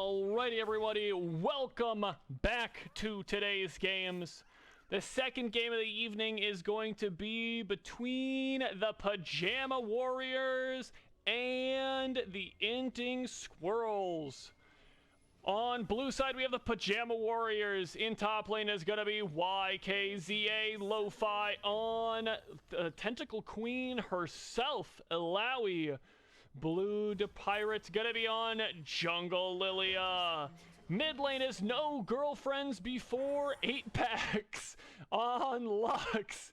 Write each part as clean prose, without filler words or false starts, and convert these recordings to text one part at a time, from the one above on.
Alrighty, everybody, welcome back to today's games. The second game of the evening is going to be between the Pajama Warriors and the Inting Squirrels. On blue side, we have the Pajama Warriors. In top lane is going to be YKZA Lo-Fi on Tentacle Queen herself, Illaoi. Blue Pirate's gonna be on Jungle Lilia. Mid lane is no girlfriends before 8 packs on Lux.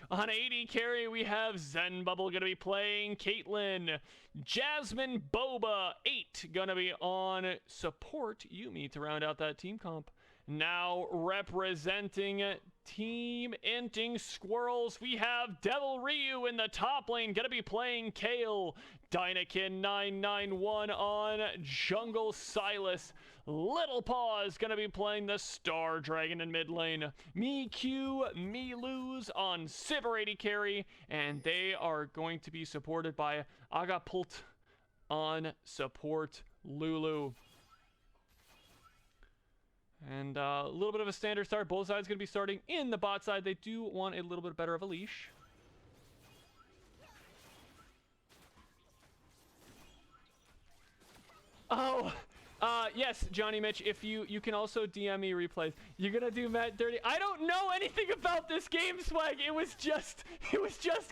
On AD carry, we have Zen Bubble gonna be playing Caitlyn. Jasmine Boba 8 gonna be on support Yumi to round out that team comp. Now representing Team Inting Squirrels, we have Devil Ryu in the top lane, gonna be playing Kale. Dynakin 991 on Jungle Silas. Little Paw is gonna be playing the Star Dragon in mid lane. MeQ, Me Lose on Sivir AD carry, and they are going to be supported by Agapult on support Lulu. And a little bit of a standard start. Both sides going to be starting in the bot side. They do want a little bit better of a leash. Oh, yes, Johnny Mitch, if you can also DM me replays. You're going to do Matt dirty. I don't know anything about this game, Swag. It was just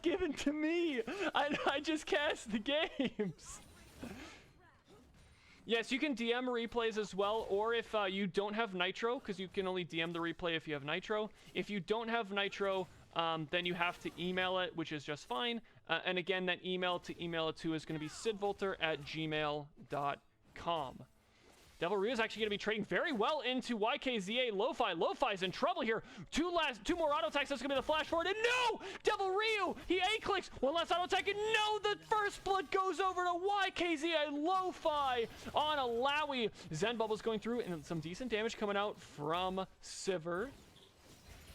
given to me. I just cast the games. Yes, you can DM replays as well, or if you don't have Nitro, because you can only DM the replay if you have Nitro. If you don't have Nitro, then you have to email it, which is just fine. And again, that email to email it to is going to be sidvolter@gmail.com. Devil Ryu is actually going to be trading very well into YKZA Lo-Fi. Lo-Fi's in trouble here. Two more auto attacks. That's going to be the flash forward. And no! Devil Ryu! He A-clicks. One last auto attack. And no! The first blood goes over to YKZA Lo-Fi on Illaoi. Zen Bubble's going through and some decent damage coming out from Sivir.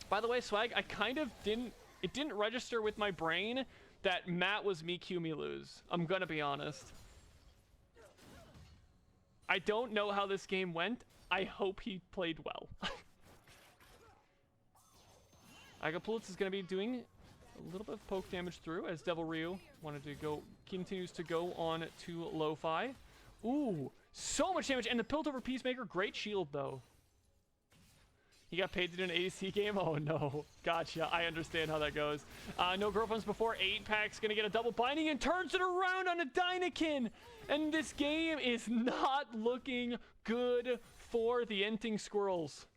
By the way, Swag, I kind of didn't... It didn't register with my brain that Matt was MeQ Me Lose. I'm going to be honest. I don't know how this game went. I hope he played well. Agapult is going to be doing a little bit of poke damage through as Devil Ryu continues to go on to Lo-Fi. Ooh, so much damage. And the Piltover Peacemaker, great shield though. He got paid to do an AC game? Oh no. Gotcha. I understand how that goes. No girlfriends before 8 packs. Gonna get a double binding and turns it around on a Dynakin. And this game is not looking good for the Inting Squirrels.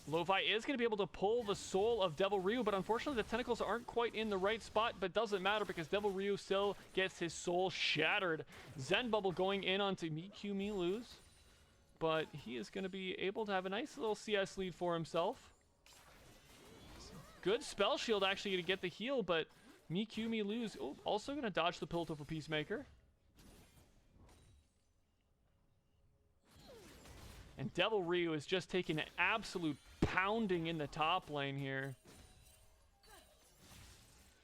Lo-Fi is going to be able to pull the soul of Devil Ryu, but unfortunately the tentacles aren't quite in the right spot, but doesn't matter because Devil Ryu still gets his soul shattered. Zen Bubble going in onto MeQ Me Lose, but he is going to be able to have a nice little CS lead for himself. Good spell shield actually to get the heal, but MeQ Me Lose also going to dodge the Piltover Peacemaker. And Devil Ryu is just taking an absolute pounding in the top lane here.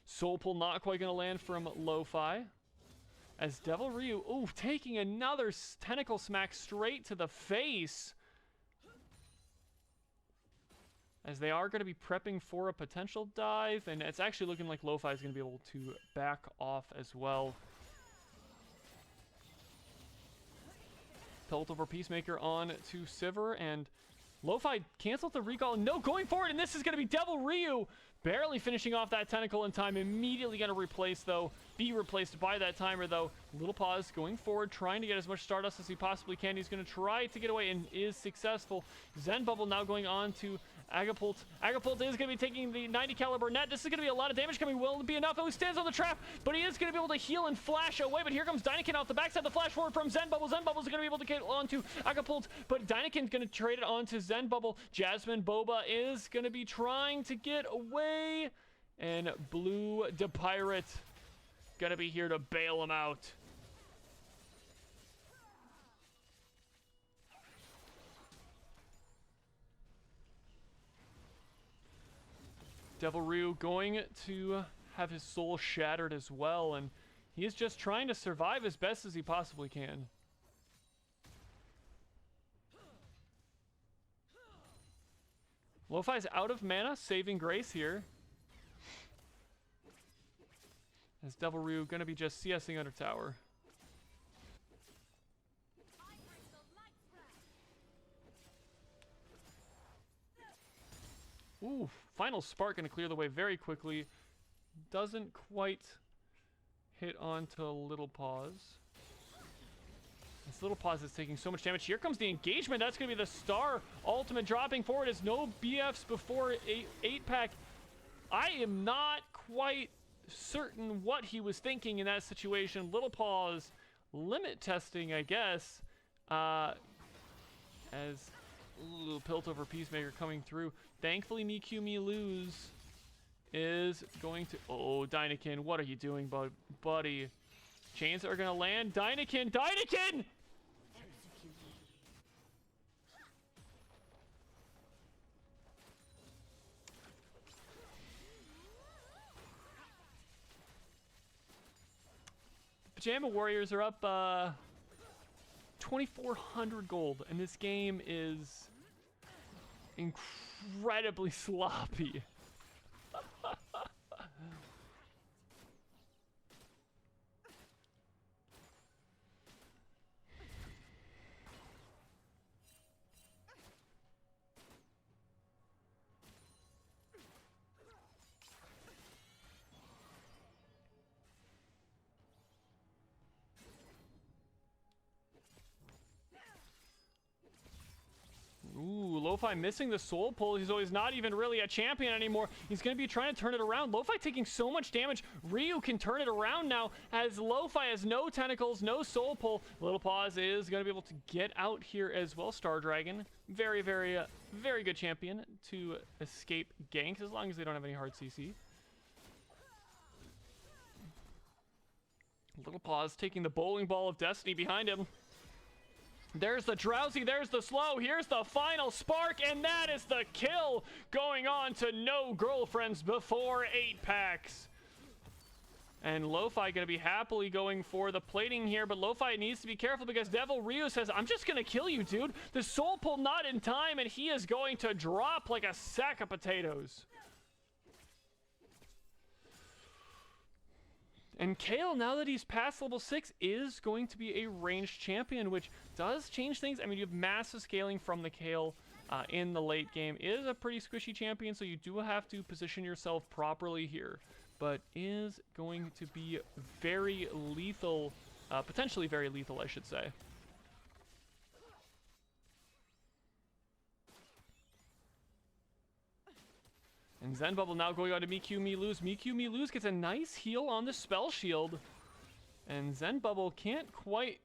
Soul Pull not quite going to land from Lo-Fi. As Devil Ryu, taking another tentacle smack straight to the face. As they are going to be prepping for a potential dive. And it's actually looking like Lo-Fi is going to be able to back off as well. Piltover Peacemaker on to Sivir, and Lo-Fi canceled the recall. No, going forward, and this is going to be Devil Ryu barely finishing off that tentacle in time. Immediately going to be replaced by that timer, though. Little Pause going forward, trying to get as much Stardust as he possibly can. He's going to try to get away and is successful. Zen Bubble now going on to Agapult. Agapult is going to be taking the 90 caliber net. This is going to be a lot of damage coming. Will it be enough? Oh, he stands on the trap, but he is going to be able to heal and flash away. But here comes Dynakin off the backside. The flash forward from Zen Bubble. Zen Bubble's going to be able to get onto Agapult, but Dynakin's going to trade it onto Zen Bubble. Jasmine Boba is going to be trying to get away, and Blue Pirate going to be here to bail him out. Devil Ryu going to have his soul shattered as well, and he is just trying to survive as best as he possibly can. Lo-Fi's out of mana, saving grace here. As Devil Ryu gonna be just CSing under tower. Ooh, final spark gonna clear the way very quickly. Doesn't quite hit onto Little Paws. This Little Paws is taking so much damage. Here comes the engagement. That's gonna be the star ultimate dropping forward as no BFs before 8-pack. I am not quite certain what he was thinking in that situation. Little Paws limit testing, I guess, as Piltover Peacemaker coming through. Thankfully, Miku lose is going to... Oh, Dynakin, what are you doing, buddy? Chains are gonna land. Dynakin! Dynakin! Pajama Warriors are up 2,400 gold, and this game is incredibly sloppy. Ooh, Lo-Fi missing the soul pull. He's always not even really a champion anymore. He's going to be trying to turn it around. Lo-Fi taking so much damage. Ryu can turn it around now as Lo-Fi has no tentacles, no soul pull. Little Paws is going to be able to get out here as well. Star Dragon, very, very, very good champion to escape ganks as long as they don't have any hard CC. Little Paws taking the bowling ball of destiny behind him. There's the drowsy, there's the slow, here's the final spark, and that is the kill, going on to no girlfriends before 8-packs. And Lo-Fi gonna be happily going for the plating here, but Lo-Fi needs to be careful because Devil Ryu says, I'm just gonna kill you, dude. The soul pull not in time, and he is going to drop like a sack of potatoes. And Kale, now that he's past level 6, is going to be a ranged champion, which does change things. I mean, you have massive scaling from the Kale in the late game. Is a pretty squishy champion, so you do have to position yourself properly here. But is going to be very lethal, potentially very lethal, I should say. And Zen Bubble now going on to Miku lose. Miku lose gets a nice heal on the spell shield. And Zen Bubble can't quite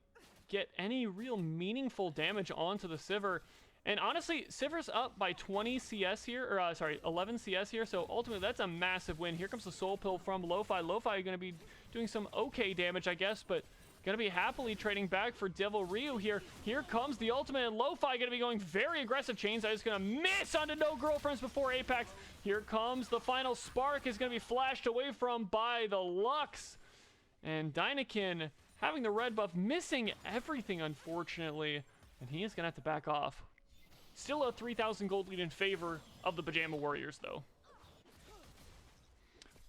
get any real meaningful damage onto the Sivir. And honestly, Sivir's up by 20 CS here, or sorry, 11 CS here. So ultimately, that's a massive win. Here comes the Soul Pill from Lo-Fi. Lo-Fi going to be doing some okay damage, I guess, but going to be happily trading back for Devil Ryu here. Here comes the ultimate, and Lo-Fi going to be going very aggressive. Chains is going to miss onto no girlfriends before Apex. Here comes the final spark, is going to be flashed away from by the Lux. And Dynakin having the red buff, missing everything, unfortunately. And he is going to have to back off. Still a 3,000 gold lead in favor of the Pajama Warriors, though.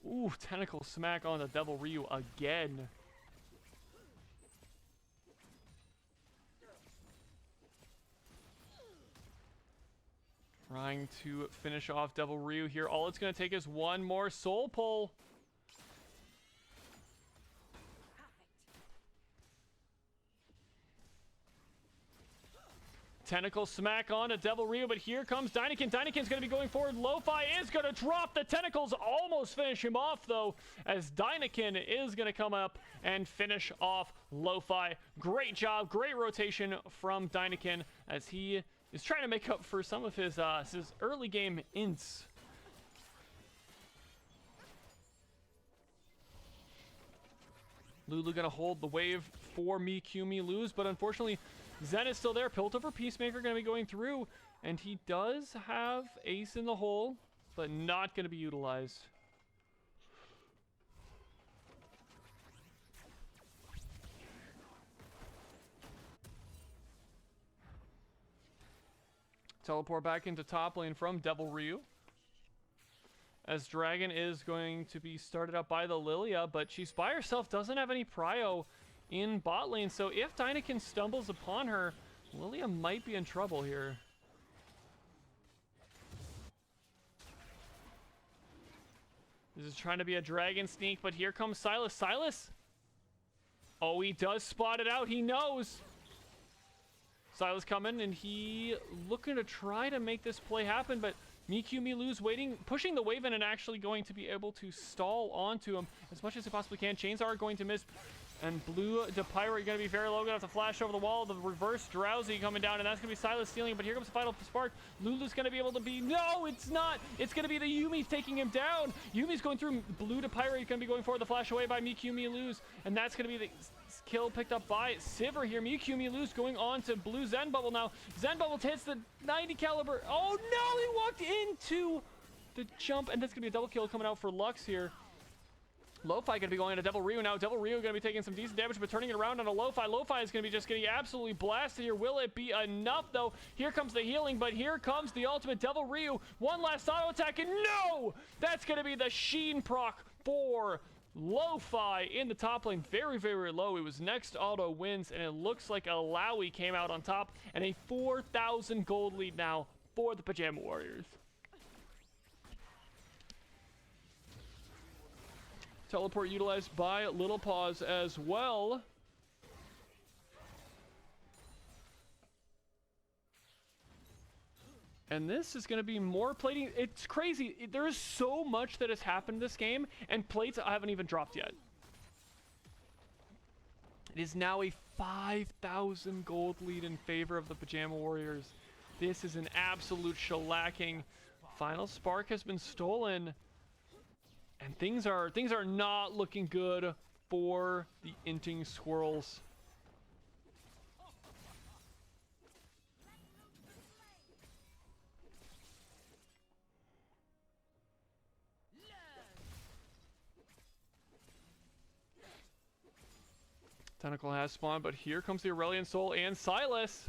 Ooh, tentacle smack on the Devil Ryu again. Trying to finish off Devil Ryu here. All it's going to take is one more soul pull. Tentacle smack on to Devil Ryu, but here comes Dynakin. Dynakin's going to be going forward. Lo-Fi is going to drop the tentacles, almost finish him off, though, as Dynakin is going to come up and finish off Lo-Fi. Great job, great rotation from Dynakin, as he is trying to make up for some of his early game ints. Lulu gonna hold the wave for Miku lose, but unfortunately Zen is still there. Piltover Peacemaker gonna be going through, and he does have Ace in the hole, but not gonna be utilized. Teleport back into top lane from Devil Ryu. As Dragon is going to be started up by the Lilia, but she's by herself, doesn't have any prio in bot lane. So if Dynakin stumbles upon her, Lilia might be in trouble here. This is trying to be a Dragon sneak, but here comes Sylas. Sylas! Oh, he does spot it out. He knows. Sylas coming, and he looking to try to make this play happen, but Mikyu Milu's waiting, pushing the wave in and actually going to be able to stall onto him as much as he possibly can. Chains are going to miss, and Blue DePyrite going to be very low. Going to have to flash over the wall. The reverse Drowsy coming down, and that's going to be Sylas stealing. But here comes the final spark. Lulu's going to be able to be... No, it's not! It's going to be the Yuumi taking him down! Yuumi's going through. Blue DePyrite going to be going forward. The flash away by Mikyu Milu's, and that's going to be the kill picked up by Sivir here. Mikyu Milu's going on to Blue Zen Bubble now. Zen Bubble hits the 90 caliber. Oh no, he walked into the jump, and that's going to be a double kill coming out for Lux here. Lo-Fi going to be going into Devil Ryu now. Devil Ryu going to be taking some decent damage, but turning it around on a Lo-Fi. Lo-Fi is going to be just getting absolutely blasted here. Will it be enough, though? Here comes the healing, but here comes the ultimate Devil Ryu. One last auto attack, and no! That's going to be the Sheen proc for Lo-Fi in the top lane. Very, very low. It was next auto wins, and it looks like Alawi came out on top, and a 4,000 gold lead now for the Pajama Warriors. Teleport utilized by Little Paws as well. And this is going to be more plating. It's crazy. There is so much that has happened this game, and plates haven't even dropped yet. It is now a 5,000 gold lead in favor of the Pajama Warriors. This is an absolute shellacking. Final spark has been stolen. And things are not looking good for the Inting Squirrels. Tentacle has spawned, but here comes the Aurelion Soul and Sylas.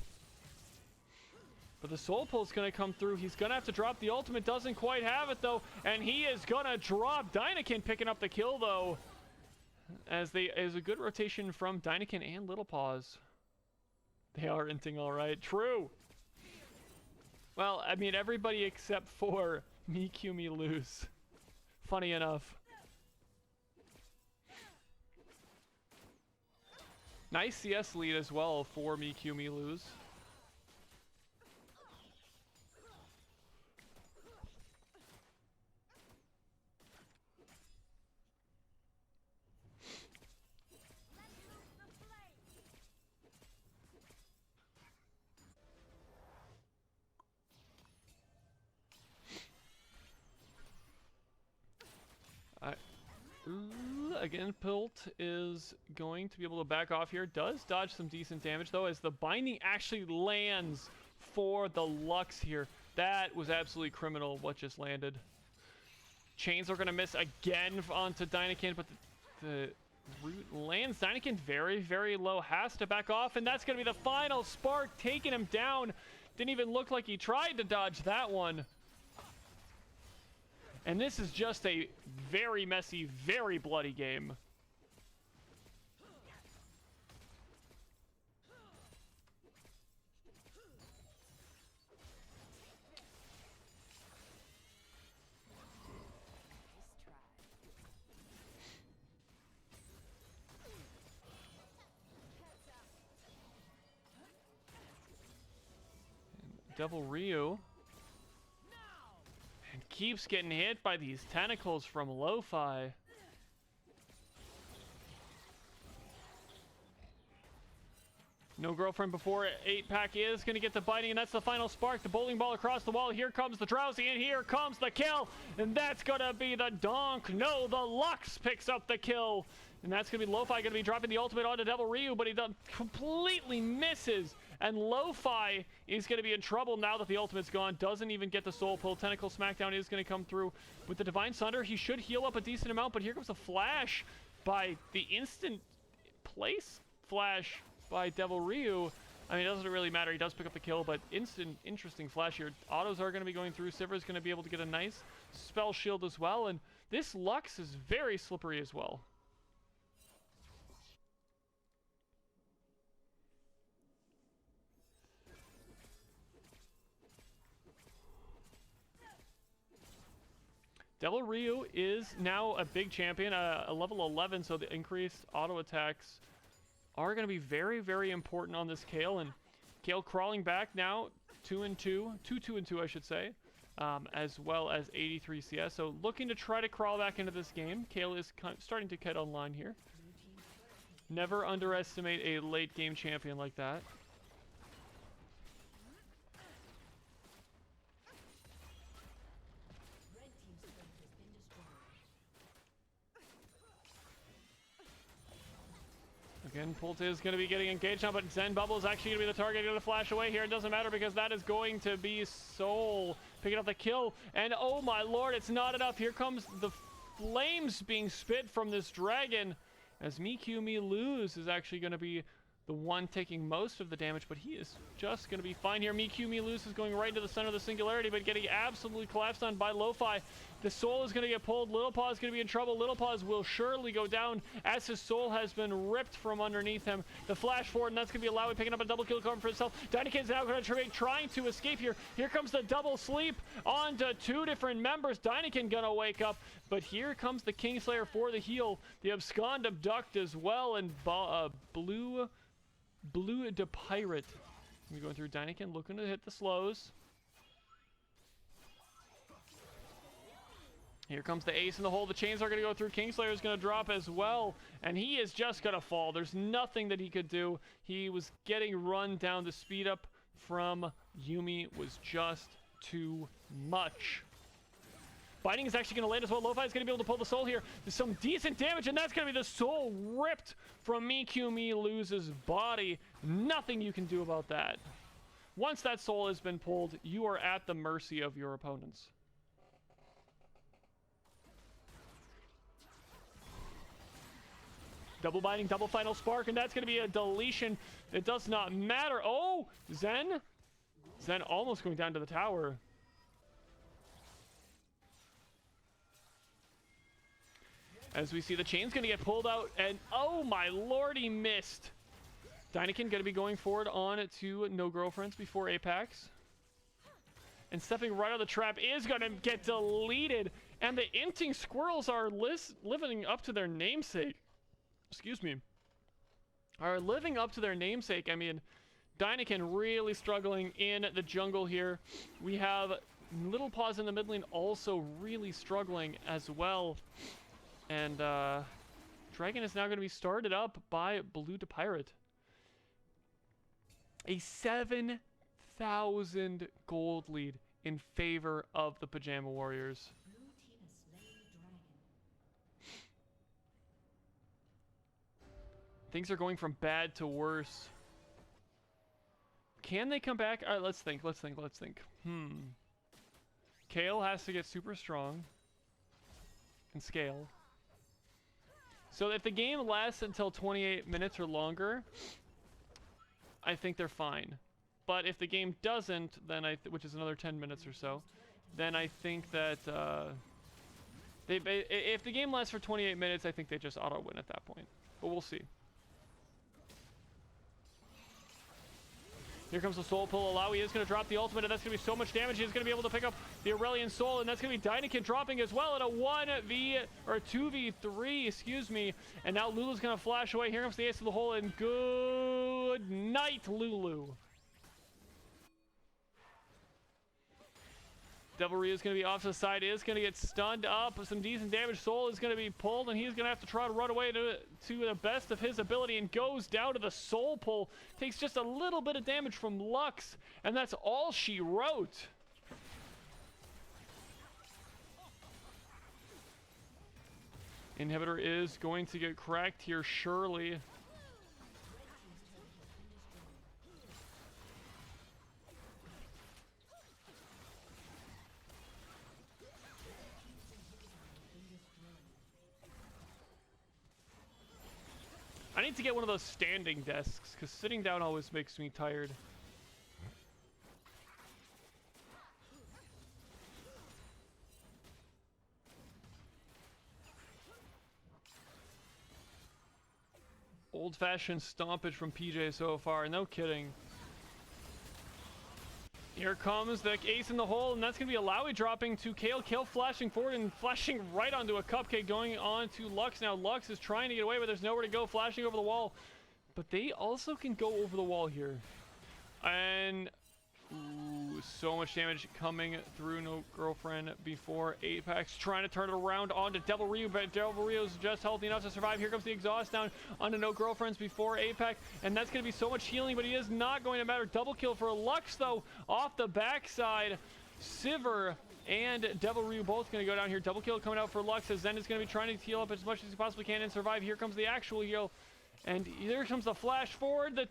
But the Soul Pull's going to come through. He's going to have to drop the ultimate. Doesn't quite have it, though. And he is going to drop. Dynakin picking up the kill, though. As a good rotation from Dynakin and Little Paws. They are inting all right. True. Well, I mean, everybody except for Mikyu Milu's. Funny enough. Nice CS lead as well for Mikyu Milu's. Again, Pilt is going to be able to back off here. Does dodge some decent damage, though, as the binding actually lands for the Lux here. That was absolutely criminal what just landed. Chains are going to miss again onto Dynakin, but the root lands. Dynakin very, very low. Has to back off, and that's going to be the final spark, taking him down. Didn't even look like he tried to dodge that one. And this is just a very messy, very bloody game. And Devil Ryu keeps getting hit by these tentacles from Lo-Fi. No girlfriend before 8-pack is going to get the biting, and that's the final spark. The bowling ball across the wall. Here comes the Drowsy, and here comes the kill. And that's going to be the donk. No, the Lux picks up the kill. And that's going to be Lo-Fi going to be dropping the ultimate onto Devil Ryu, but he completely misses. And Lo-Fi is going to be in trouble now that the ultimate's gone. Doesn't even get the Soul Pull. Tentacle Smackdown is going to come through with the Divine Sunder. He should heal up a decent amount, but here comes a flash by the instant place flash by Devil Ryu. I mean, it doesn't really matter. He does pick up the kill, but interesting flash here. Autos are going to be going through. Sivir's going to be able to get a nice spell shield as well, and this Lux is very slippery as well. Devil Ryu is now a big champion, a level 11, so the increased auto attacks are going to be very, very important on this Kayle. And Kayle crawling back now, 2-2, 2-2-2 I should say, as well as 83 CS. So looking to try to crawl back into this game. Kayle is starting to get online here. Never underestimate a late game champion like that. Again, Pulte is going to be getting engaged now, but Zen Bubble is actually going to be the target. Going to flash away here. It doesn't matter because that is going to be Soul picking up the kill. And oh my lord, it's not enough. Here comes the flames being spit from this dragon. As Mikumi Lose is actually going to be the one taking most of the damage, but he is just going to be fine here. Mikumi Lose is going right into the center of the singularity, but getting absolutely collapsed on by Lo-Fi. The soul is going to get pulled. Little Paw is going to be in trouble. Little Paws will surely go down as his soul has been ripped from underneath him. The flash forward, and that's going to be Alawi picking up a double kill cover for himself. Dynakin's now going to trying to escape here. Here comes the double sleep onto two different members. Dynakin going to wake up, but here comes the Kingslayer for the heal. The Abscond Abduct as well, and Blue de Pirate. We're going through Dynakin, looking to hit the slows. Here comes the ace in the hole. The chains are going to go through. Kingslayer is going to drop as well, and he is just going to fall. There's nothing that he could do. He was getting run down. The speed up from Yuumi was just too much. Binding is actually going to land as well. Lo-Fi is going to be able to pull the soul here. There's some decent damage, and that's going to be the soul ripped from Mikumi Lose's body. Nothing you can do about that. Once that soul has been pulled, you are at the mercy of your opponents. Double binding, double final spark, and that's going to be a deletion. It does not matter. Oh, Zen almost going down to the tower. As we see the chain's going to get pulled out, and oh my lord, he missed. Dynakin going to be going forward on to No Girlfriends before Apex. And stepping right on the trap is going to get deleted. And the Inting Squirrels are living up to their namesake. Excuse me. Are living up to their namesake. I mean, Dynakin really struggling in the jungle here. We have Little Paws in the mid lane also really struggling as well. And Dragon is now going to be started up by Blue de Pirate. A 7,000 gold lead in favor of the Pajama Warriors. Things are going from bad to worse. Can they come back? All right, let's think. Kayle has to get super strong and scale. So if the game lasts until 28 minutes or longer, I think they're fine. But if the game doesn't, then which is another 10 minutes or so, then I think that if the game lasts for 28 minutes, I think they just auto win at that point. But we'll see. Here comes the soul pull. Alawi is going to drop the ultimate, and that's going to be so much damage. He's going to be able to pick up the Aurelion soul, and that's going to be Dynakin dropping as well in a 2v3, excuse me. And now Lulu's going to flash away. Here comes the ace of the hole, and good night, Lulu. Devilry is going to be off to the side, is going to get stunned up. Some decent damage. Soul is going to be pulled, and he's going to have to try to run away to the best of his ability, and goes down to the soul pull. Takes just a little bit of damage from Lux, and that's all she wrote. Inhibitor is going to get cracked here, surely. I need to get one of those standing desks, because sitting down always makes me tired. Old-fashioned stompage from PJ so far, no kidding. Here comes the ace in the hole, and that's going to be a Lowy dropping to Kale. Kale flashing forward and flashing right onto a Cupcake, going on to Lux. Now Lux is trying to get away, but there's nowhere to go, flashing over the wall. But they also can go over the wall here. And ooh, so much damage coming through No Girlfriend before Apex, trying to turn it around onto Devil Ryu, but Devil Ryu's just healthy enough to survive. Here comes the exhaust down onto No Girlfriends before Apex, and that's going to be so much healing, but he is not going to matter. Double kill for Lux, though, off the backside. Sivir and Devil Ryu both going to go down here. Double kill coming out for Lux, as Zen is going to be trying to heal up as much as he possibly can and survive. Here comes the actual heal, and here comes the flash forward. The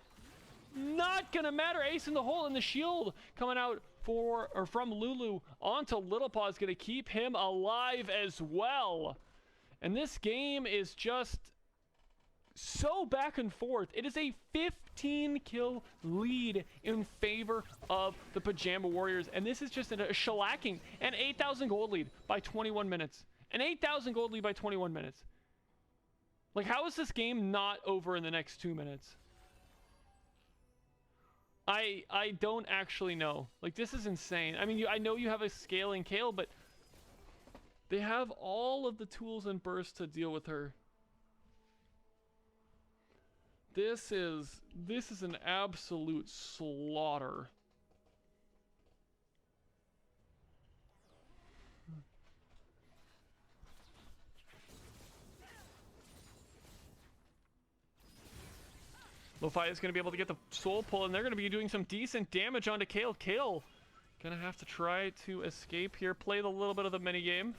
not gonna matter. Ace in the hole, and the shield coming out from Lulu onto Little Paw is gonna keep him alive as well. And this game is just so back and forth. It is a 15 kill lead in favor of the Pajama Warriors, and this is just a shellacking. An 8,000 gold lead by 21 minutes. An 8,000 gold lead by 21 minutes. Like, how is this game not over in the next 2 minutes? I don't actually know. Like, this is insane. I mean, I know you have a scaling Kale, but they have all of the tools and bursts to deal with her. This is an absolute slaughter. Lo-Fi is going to be able to get the soul pull, and they're going to be doing some decent damage onto Kale. Kale going to have to try to escape here, play the little bit of the minigame.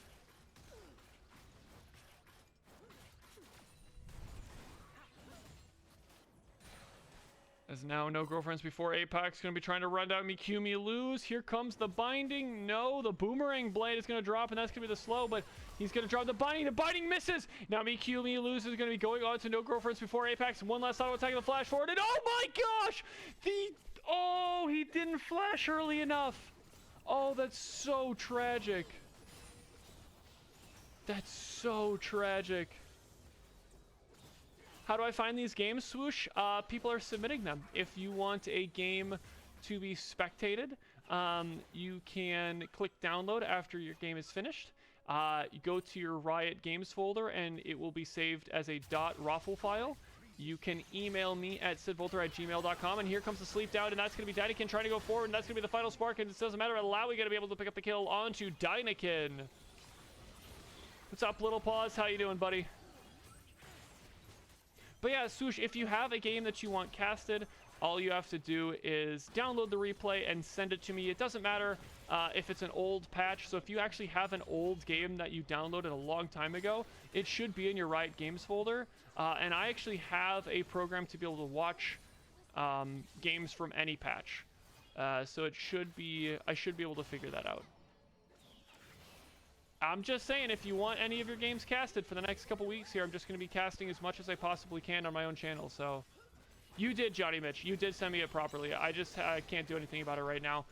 As now No Girlfriends before Apex going to be trying to run down Mikumi lose. Here comes the binding. No, the boomerang blade is going to drop, and that's going to be the slow, but he's going to drop the binding. The binding misses. Now Mikumi lose is going to be going on to No Girlfriends before Apex. One last auto attack of the flash forward, and oh my gosh! Oh, he didn't flash early enough. Oh, that's so tragic. That's so tragic. How do I find these games, Swoosh? People are submitting them. If you want a game to be spectated, you can click download after your game is finished. You go to your Riot Games folder, and it will be saved as a .raffle file. You can email me at sidvolter@gmail.com, and here comes the sleep down, and that's going to be Dynakin trying to go forward, and that's going to be the final spark, and it doesn't matter. Lowy going to be able to pick up the kill onto Dynakin. What's up, Little Paws? How you doing, buddy? But yeah, Swoosh, if you have a game that you want casted, all you have to do is download the replay and send it to me. It doesn't matter if it's an old patch. So if you actually have an old game that you downloaded a long time ago, it should be in your Riot Games folder. And I actually have a program to be able to watch games from any patch. So I should be able to figure that out. I'm just saying, if you want any of your games casted for the next couple weeks here, I'm just going to be casting as much as I possibly can on my own channel. So you did, Johnny Mitch. You did send me it properly. I can't do anything about it right now.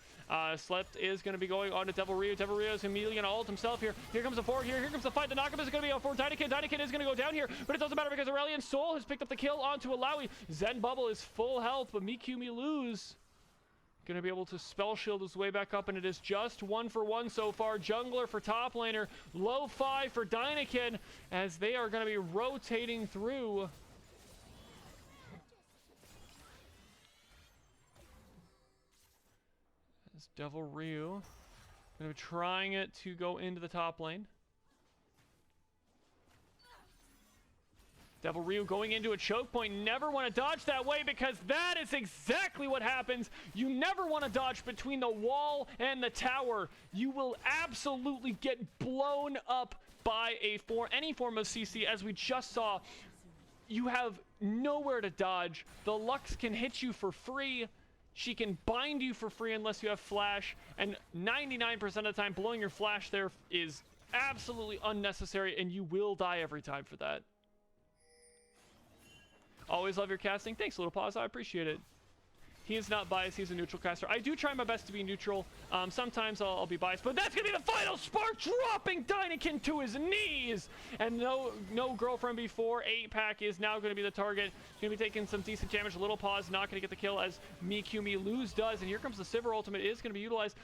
Slept is going to be going on to Devil Ryu. Devil Ryu is immediately going to ult himself here. Here comes the forward here. Here comes the fight. The knockup is going to be for Dynakin. Dynakin is going to go down here, but it doesn't matter because Aurelion Soul has picked up the kill onto Alawi. Zen Bubble is full health, but Mikumi lose. Going to be able to spell shield his way back up, and it is just 1-for-1 so far. Jungler for top laner, Lo-Fi for Dynakin, as they are going to be rotating through. As Devil Ryu going to be trying it to go into the top lane. Devil Ryu going into a choke point. Never want to dodge that way, because that is exactly what happens. You never want to dodge between the wall and the tower. You will absolutely get blown up by any form of CC, as we just saw. You have nowhere to dodge. The Lux can hit you for free. She can bind you for free unless you have flash, and 99% of the time blowing your flash there is absolutely unnecessary, and you will die every time for that. Always love your casting. Thanks, Little Paws. I appreciate it. He is not biased. He's a neutral caster. I do try my best to be neutral. Sometimes I'll be biased, but that's gonna be the final spark, dropping Dynakin to his knees. And no girlfriend before 8-pack is now gonna be the target. Gonna be taking some decent damage. Little Paws not gonna get the kill as Mikumi Lose does. And here comes the Sivir ultimate. Is gonna be utilized.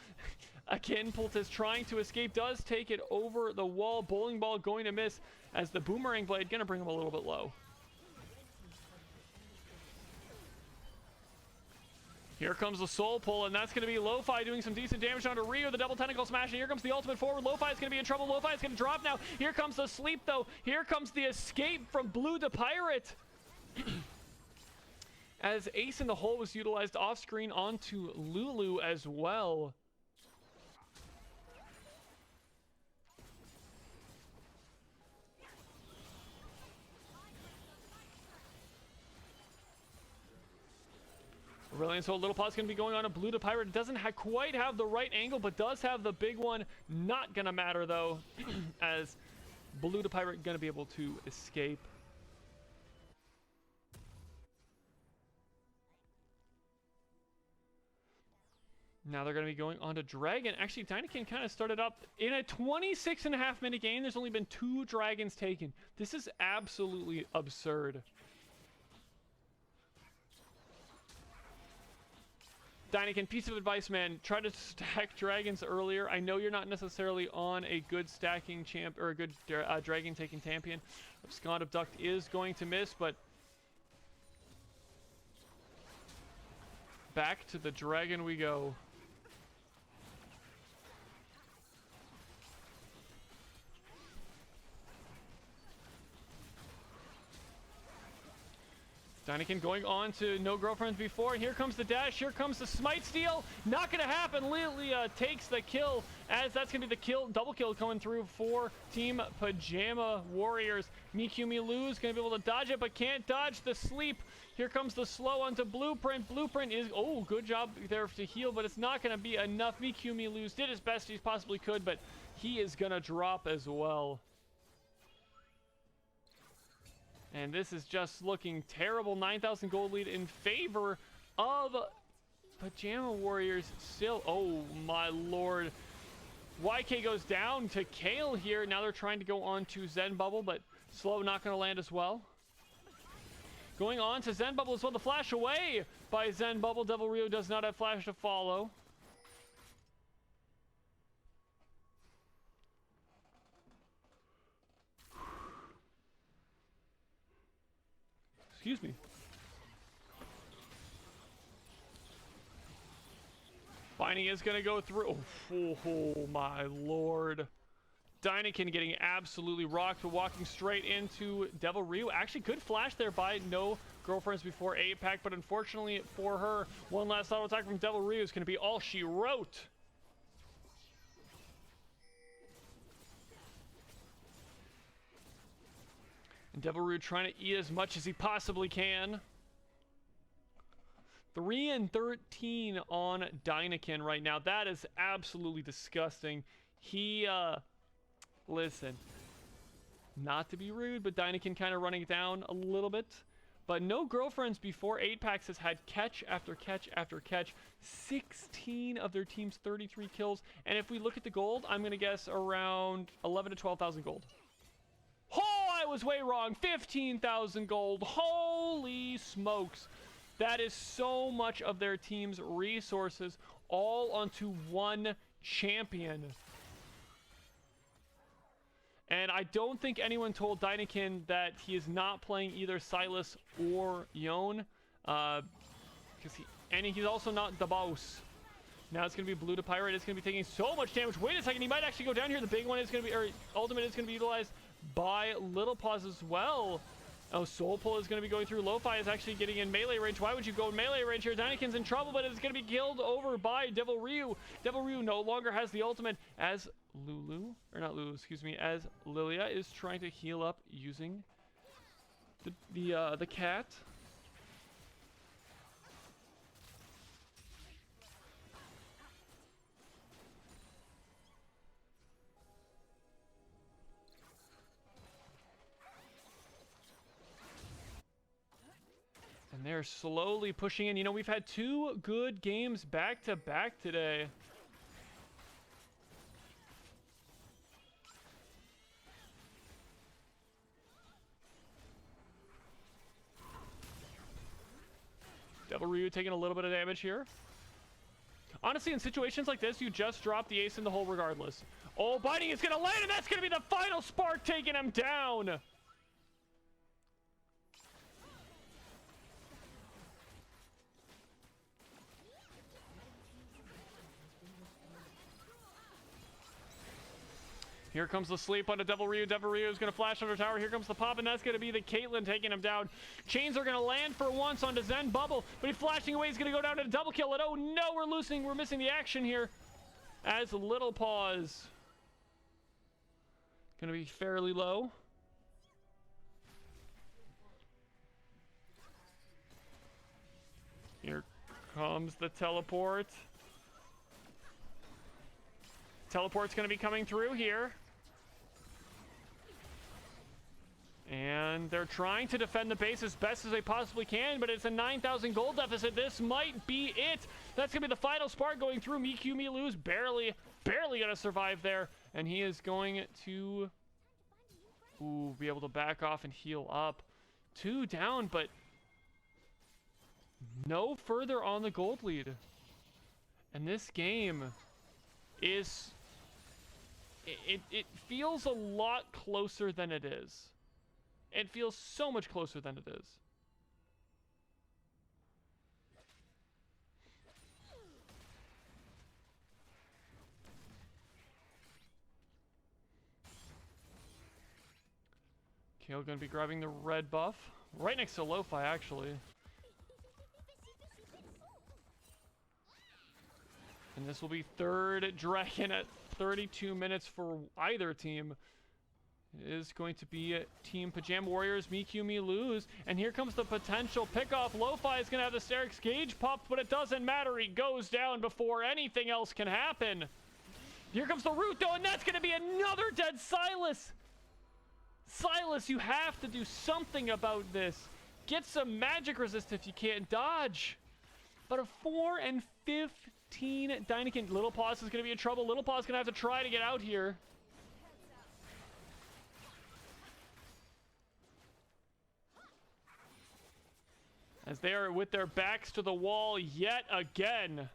Again, Poultice trying to escape, does take it over the wall. Bowling ball going to miss as the boomerang blade gonna bring him a little bit low. Here comes the soul pull, and that's going to be Lo-Fi doing some decent damage onto Rio. The double tentacle smash, and here comes the ultimate forward. Lo-Fi is going to be in trouble. Lo-Fi is going to drop now. Here comes the sleep, though. Here comes the escape from Blue the Pirate. As Ace in the Hole was utilized off-screen onto Lulu as well. Brilliant. So Little Paw's going to be going on a Blue to Pirate. Doesn't quite have the right angle, but does have the big one. Not going to matter, though, as Blue to Pirate going to be able to escape. Now they're going to be going on to Dragon. Actually, Dynakin kind of started up in a 26.5 minute game. There's only been 2 dragons taken. This is absolutely absurd. Dynakin, piece of advice, man. Try to stack dragons earlier. I know you're not necessarily on a good stacking champ or a good dragon taking champion. Abscond Abduct is going to miss, but back to the dragon we go. Dynakin going on to no girlfriends before, and here comes the dash, here comes the smite steal. Not gonna happen. Lilia takes the kill, as that's gonna be the kill, double kill coming through for Team Pajama Warriors. Mikumi Lose gonna be able to dodge it, but can't dodge the sleep. Here comes the slow onto Blueprint. Blueprint is, oh, good job there to heal, but it's not gonna be enough. Mikumi Lose did his best he possibly could, but he is gonna drop as well. And this is just looking terrible. 9,000 gold lead in favor of Pajama Warriors still. Oh, my lord. YK goes down to Kale here. Now they're trying to go on to Zen Bubble, but slow not going to land as well. Going on to Zen Bubble as well. The flash away by Zen Bubble. Devil Rio does not have flash to follow. Excuse me. Binding is going to go through. Oh, my lord. Dynakin getting absolutely rocked, walking straight into Devil Ryu. Actually, good flash there by no girlfriends before 8-pack, but unfortunately for her, one last auto attack from Devil Ryu is going to be all she wrote. And Devil Ryu trying to eat as much as he possibly can. 3 and 13 on Dynakin right now. That is absolutely disgusting. He, listen, not to be rude, but Dynakin kind of running down a little bit. But no girlfriends before 8-packs has had catch after catch after catch. 16 of their team's 33 kills. And if we look at the gold, I'm going to guess around 11 to 12,000 gold. Oh, I was way wrong. 15,000 gold. Holy smokes. That is so much of their team's resources all onto one champion. And I don't think anyone told Dynakin that he is not playing either Silas or Yone. Because he's also not the boss. Now it's going to be Blue to Pirate. It's going to be taking so much damage. Wait a second. He might actually go down here. The big one is going to be, or ultimate is going to be utilized by Little Paws as well. Oh, Soul Pull is going to be going through. Lo-Fi is actually getting in melee range. Why would you go in melee range here? Dynakin's in trouble, but it's going to be killed over by Devil Ryu. Devil Ryu no longer has the ultimate as as Lilia is trying to heal up using the cat. And they're slowly pushing in. You know, we've had 2 good games back to back today. Devil Ryu taking a little bit of damage here. Honestly, in situations like this, you just drop the ace in the hole regardless. Oh, biting is going to land, and that's going to be the final spark taking him down. Here comes the sleep on the Devil Ryu. Devil Ryu is going to flash under tower. Here comes the pop, and that's going to be the Caitlyn taking him down. Chains are going to land for once onto Zen Bubble, but he's flashing away. He's going to go down to the double kill. And oh no, we're losing. We're missing the action here. As Little Paws going to be fairly low. Here comes the teleport. Teleport's going to be coming through here. And they're trying to defend the base as best as they possibly can, but it's a 9,000 gold deficit. This might be it. That's going to be the final spark going through. Miku Milu's barely going to survive there. And he is going to be able to back off and heal up. 2 down, but no further on the gold lead. And this game is... It feels a lot closer than it is. It feels so much closer than it is. Kale gonna be grabbing the red buff. Right next to Lo-Fi, actually. And this will be 3rd dragon at 32 minutes for either team. It is going to be Team Pajama Warriors, Miku Milu's. And here comes the potential pickoff. Lo-Fi is going to have the Sterix Gauge pop, but it doesn't matter. He goes down before anything else can happen. Here comes the root, though, and that's going to be another dead Silas. Silas, you have to do something about this. Get some magic resist if you can't dodge. But a 4 and 15 Dyneken. Little Paws is going to be in trouble. Little Paws is going to have to try to get out here. As they are with their backs to the wall yet again.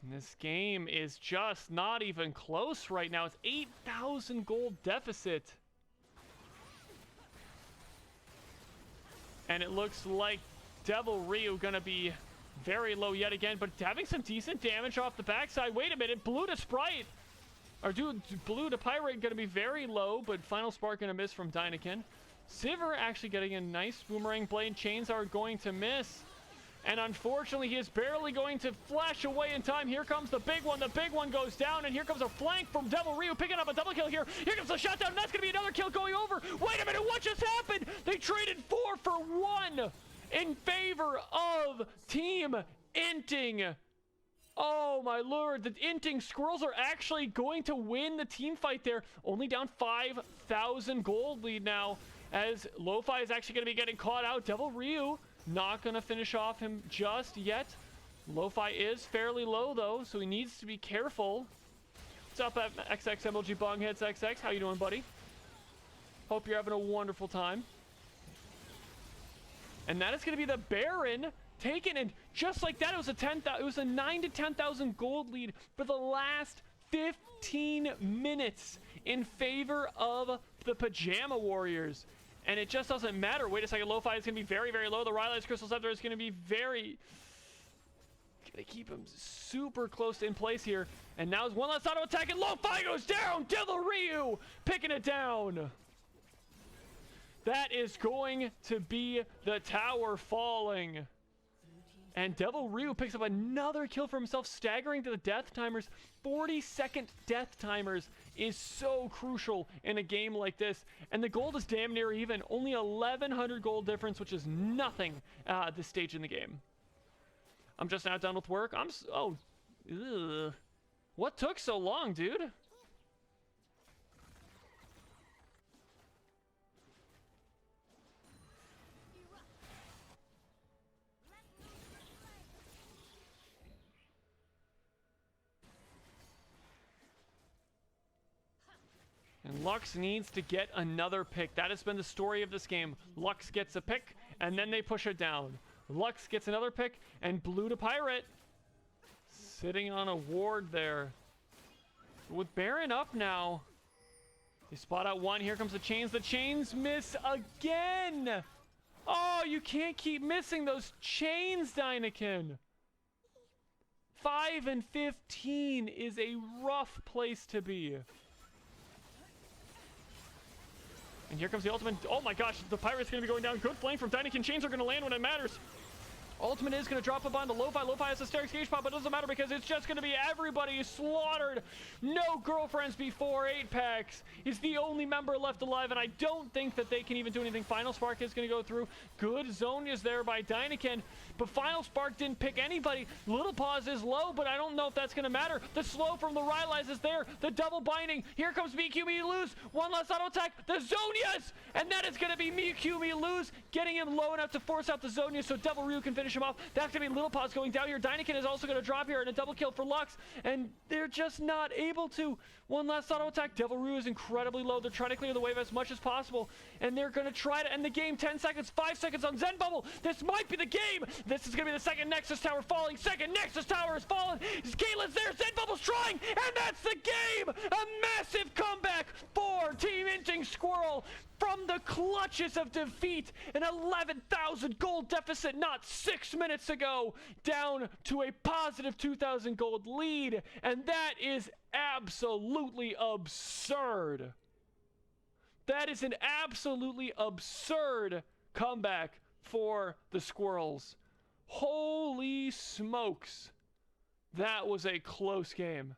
And this game is just not even close right now. It's 8,000 gold deficit. And it looks like Devil Ryu gonna be very low yet again, but having some decent damage off the backside. Wait a minute, Blue to Sprite. Or Blue to Pirate gonna be very low, but Final Spark gonna miss from Dyneken. Sivir actually getting a nice boomerang blade. Chains are going to miss. And unfortunately, he is barely going to flash away in time. Here comes the big one. The big one goes down, and here comes a flank from Devil Ryu, picking up a double kill here. Here comes the shutdown, and that's going to be another kill going over. Wait a minute, what just happened? They traded 4 for 1 in favor of Team Inting. Oh my lord, the Inting Squirrels are actually going to win the team fight there. Only down 5,000 gold lead now, as Lo-Fi is actually going to be getting caught out. Devil Ryu not going to finish off him just yet. Lo-Fi is fairly low though, so he needs to be careful. What's up at XXMLG Bong Hits XX? How you doing, buddy? Hope you're having a wonderful time. And that is going to be the Baron taken, and just like that, it was a 9 to 10,000 gold lead for the last 15 minutes in favor of the Pajama Warriors. And it just doesn't matter. Wait a second, Lo-Fi is going to be very, very low. The Rylai's Crystal Scepter is going to be very... They keep him super close in place here. And now it's one last auto attack, and Lo-Fi goes down! Devil Ryu picking it down! That is going to be the tower falling. And Devil Ryu picks up another kill for himself, staggering to the death timers. 40-second death timers is so crucial in a game like this. And the gold is damn near even. Only 1,100 gold difference, which is nothing at this stage in the game. I'm just now done with work. Ugh. What took so long, dude? And Lux needs to get another pick. That has been the story of this game. Lux gets a pick, and then they push it down. Lux gets another pick, and blue to pirate. Sitting on a ward there. With Baron up now. They spot out one. Here comes the chains. The chains miss again. Oh, you can't keep missing those chains, Dyneken. 5 and 15 is a rough place to be. And here comes the ultimate. Oh my gosh, the pirate's going to be going down. Good flame from Dyneken. Chains are going to land when it matters. Ultimate is going to drop up on the Lo-Fi. Lo-Fi has a Hysterics Gauge Pop, but it doesn't matter because it's just going to be everybody slaughtered. No girlfriends before 8 packs. He's the only member left alive, and I don't think that they can even do anything. Final Spark is going to go through. Good Zonia's there by Dyneken, but Final Spark didn't pick anybody. Little Pause is low, but I don't know if that's going to matter. The slow from the Rylai's is there. The double binding. Here comes Miku Me lose. One last auto attack. The Zonias! And that is going to be Miku Me lose, getting him low enough to force out the Zonia so Devil Ryu can finish him off. That's going to be Little Paws going down here. Dyneken is also going to drop here and a double kill for Lux, and they're just not able to. One last auto attack. Devil Ryu is incredibly low. They're trying to clear the wave as much as possible, and they're going to try to end the game. 10 seconds, 5 seconds on Zen Bubble. This might be the game. This is going to be the second Nexus Tower falling. Second Nexus Tower is fallen. Caitlin's there. Zen Bubble's trying, and that's the game. A massive comeback for Team Inting Squirrel from the clutches of defeat. An 11,000 gold deficit not 6 minutes ago, down to a positive 2,000 gold lead, and that is absolutely absurd. That is an absolutely absurd comeback for the Squirrels. Holy smokes. That was a close game.